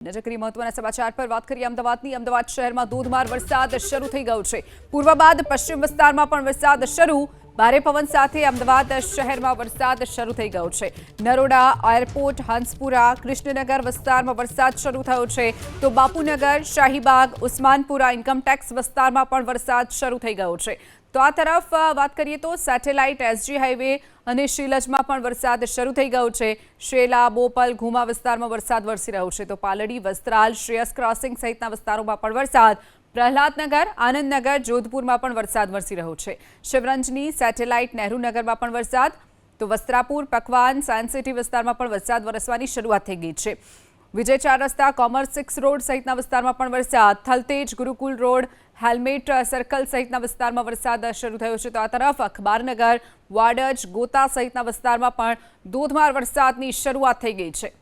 નજર કરી મહત્વના સમાચાર પર વાત કરીએ અમદાવાદની। અમદાવાદ શહેરમાં ધોધમાર વરસાદ શરૂ થઈ ગયો છે। પૂર્વ બાદ પશ્ચિમ વિસ્તારમાં પણ વરસાદ શરૂ। ભારે પવન સાથે અમદાવાદ શહેરમાં વરસાદ શરૂ થઈ ગયો છે। નરોડા એરપોર્ટ, હંસપુરા, કૃષ્ણનગર વિસ્તારમાં વરસાદ શરૂ થયો છે, તો બાપુનગર, શાહીબાગ, ઉસ્માનપુરા, ઇન્કમટેક્સ વિસ્તારમાં પણ વરસાદ શરૂ થઈ ગયો છે। તો આ તરફ વાત કરીએ તો સેટેલાઇટ, એસજી હાઈવે અને શીલજમાં પણ વરસાદ શરૂ થઈ ગયો છે। શેલા, બોપલ, ઘુમા વિસ્તારમાં વરસાદ વરસી રહ્યો છે, તો પાલડી, વસ્ત્રાલ, શ્રેયસ ક્રોસિંગ સહિતના વિસ્તારોમાં પણ વરસાદ। પ્રહલાદનગર, આનંદનગર, જોધપુરમાં પણ વરસાદ વરસી રહ્યો છે। શિવરંજની, સેટેલાઇટ, નહેરુનગરમાં પણ વરસાદ, તો વસ્ત્રાપુર, પકવાન, સાયન્સ સિટી વિસ્તારમાં પણ વરસાદ વરસવાની શરૂઆત થઈ ગઈ છે। વિજય 4 રસ્તા, કોમર્સ 6 રોડ સહિતના વિસ્તારમાં પણ વરસાદ। Thaltej, Gurukul road, helmet circle સહિતના વિસ્તારમાં વરસાદ શરૂ થયો છે, તો આ તરફ અખબારનગર, વાડજ, ગોતા સહિતના વિસ્તારમાં પણ ધોધમાર વરસાદની શરૂઆત થઈ ગઈ છે।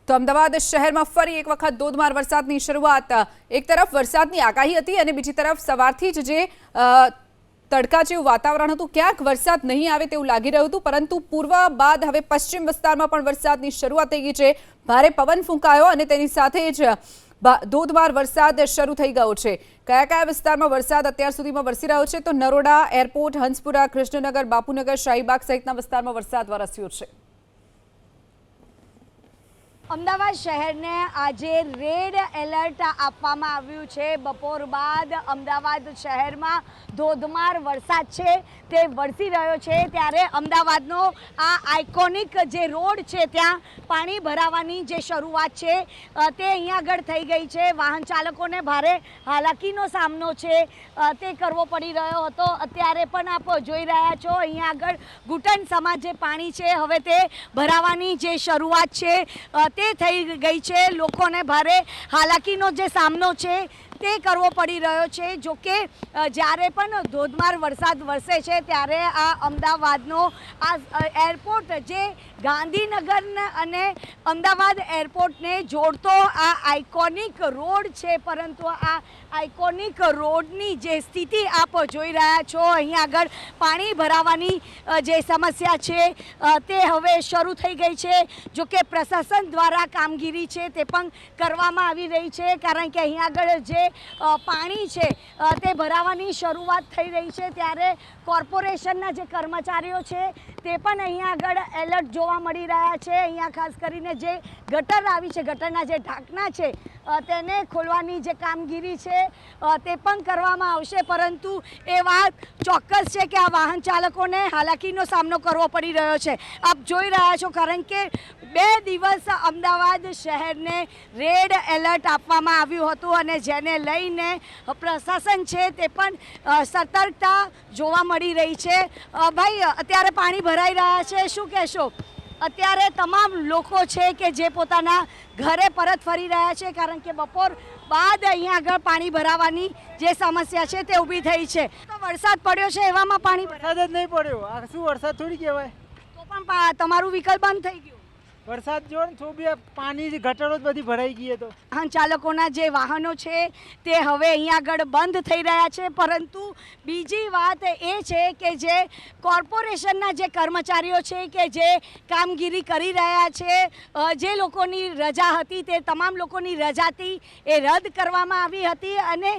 તો અમદાવાદ શહેરમાં ફરી એક વખત ધોધમાર વરસાદની શરૂઆત। એક તરફ વરસાદની આગાહી હતી અને બીજી તરફ સવારથી જ જે તડકા જેવું વાતાવરણ હતું, ક્યાંક વરસાદ નહીં આવે તેવું લાગી રહ્યું હતું, પરંતુ પૂર્વ બાદ હવે પશ્ચિમ વિસ્તારમાં પણ વરસાદની શરૂઆત થઈ ગઈ છે। ભારે પવન ફૂંકાયો અને તેની સાથે જ ધોધમાર વરસાદ શરૂ થઈ ગયો છે। કયા કયા વિસ્તારમાં વરસાદ અત્યાર સુધીમાં વરસી રહ્યો છે? તો નરોડા એરપોર્ટ, હંસપુરા, કૃષ્ણનગર, બાપુનગર, શાહીબાગ સહિતના વિસ્તારમાં વરસાદ વરસ્યો છે। અમદાવાદ શહેરને આજે રેડ એલર્ટ આપવામાં આવ્યું છે। બપોર બાદ અમદાવાદ શહેરમાં ધોધમાર વરસાદ છે તે વરસી રહ્યો છે, ત્યારે અમદાવાદનો આ આઇકોનિક જે રોડ છે ત્યાં પાણી ભરાવાની જે શરૂઆત છે તે અહીંયા આગળ થઈ ગઈ છે। વાહન ચાલકોને ભારે હાલાકીનો સામનો છે તે કરવો પડી રહ્યો હતો। અત્યારે પણ આપ જોઈ રહ્યા છો અહીંયા આગળ ઘૂંટણ સમાજ જે પાણી છે હવે તે ભરાવાની જે શરૂઆત છે તે થઈ ગઈ છે। લોકોને ભારે હાલાકીનો જે સામનો છે તે કરવો પડી રહ્યો છે। જોકે જ્યારે પણ ધોધમાર વરસાદ વરસે છે ત્યારે આ અમદાવાદનો આ એરપોર્ટ જે ગાંધીનગર અને અમદાવાદ એરપોર્ટને જોડતો આ આઇકોનિક રોડ છે, પરંતુ આ આઇકોનિક રોડની જે સ્થિતિ આપ જોઈ રહ્યા છો, અહીંયા આગળ પાણી ભરાવાની જે સમસ્યા છે તે હવે શરૂ થઈ ગઈ છે। જોકે પ્રશાસન દ્વારા કામગીરી છે તે પણ કરવામાં આવી રહી છે, કારણ કે અહીંયા આગળ જે પાણી છે તે ભરાવાની શરૂઆત થઈ રહી છે, ત્યારે કોર્પોરેશનના જે કર્મચારીઓ છે તે પણ અહીંયા આગળ એલર્ટ જોવા મળી રહ્યા છે। અહીંયા ખાસ કરીને જે ગટર આવી છે, ગટરના જે ઢાંકણા છે તેને ખોલવાની જે કામગીરી છે તે પણ કરવામાં આવશે, પરંતુ એ વાત ચોક્કસ છે કે આ વાહન ચાલકોને હાલાકીનો સામનો કરવો પડી રહ્યો છે। આપ જોઈ રહ્યા છો, કારણ કે 2 દિવસ અમદાવાદ શહેરને રેડ એલર્ટ આપવામાં આવ્યું હતું અને જેને લઈને પ્રશાસન છે તે પણ સતર્કતા જોવા મળી રહી છે। ભાઈ, અત્યારે પાણી ભરાઈ રહ્યા છે, શું કહેશો? અત્યારે તમામ લોકો છે કે જે પોતાના ઘરે પરત ફરી રહ્યા છે, કારણ કે બપોર બાદ અહીંયા આગળ પાણી ભરાવાની જે સમસ્યા છે તે ઊભી થઈ છે। તો વરસાદ પડ્યો છે, એવામાં પાણી વરસાદ જ નહીં પડ્યો, આ શું વરસાદ થોડી કહેવાય? તો પણ તમારું વિકલ્પ બંધ થઈ ગયું। વરસાદ જો ને તો બી પાણી ગટરો જ બધી ભરાઈ ગઈ તો વાહન ચાલકોના જે વાહનો છે તે હવે અહીંયા આગળ બંધ થઈ રહ્યા છે, પરંતુ બીજી વાત એ છે કે જે કોર્પોરેશનના જે કર્મચારીઓ છે કે જે કામગીરી કરી રહ્યા છે, જે લોકોની રજા હતી તે તમામ લોકોની રજાથી એ રદ કરવામાં આવી હતી અને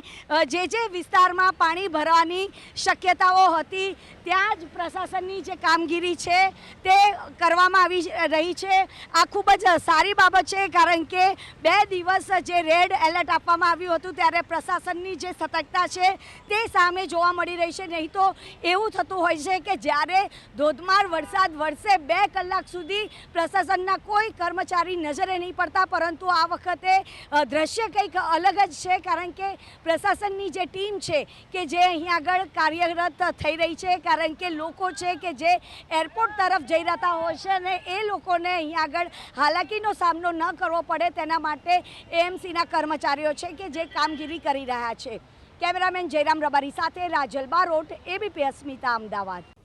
જે વિસ્તારમાં પાણી ભરવાની શક્યતાઓ હતી ત્યાં જ પ્રશાસનની જે કામગીરી છે તે કરવામાં આવી રહી છે। આ ખૂબ જ સારી બાબત છે, કારણ કે 2 દિવસ જે રેડ એલર્ટ આપવામાં આવ્યું હતું ત્યારે પ્રશાસનની જે સતર્કતા છે તે સામે જોવા મળી રહી છે। નહીં તો એવું થતું હોય છે કે જ્યારે ધોધમાર વરસાદ વરસે 2 કલાક સુધી પ્રશાસનના કોઈ કર્મચારી નજરે નહીં પડતા, પરંતુ આ વખતે દ્રશ્ય કંઈક અલગ જ છે, કારણ કે પ્રશાસનની જે ટીમ છે કે જે અહીંયા આગળ કાર્યરત થઈ રહી છે, કારણ કે લોકો છે કે જે એરપોર્ટ તરફ જઈ રહેતા હોય છે અને એ લોકોને અહીંયા આગળ હાલાકીનો સામનો ન કરવો પડે તેના માટે એએમસીના કર્મચારીઓ છે કે જે કામગીરી કરી રહ્યા છે। કેમેરામેન જયરામ રબારી સાથે રાજલ બારોટ, એબીપી અસ્મિતા, અમદાવાદ।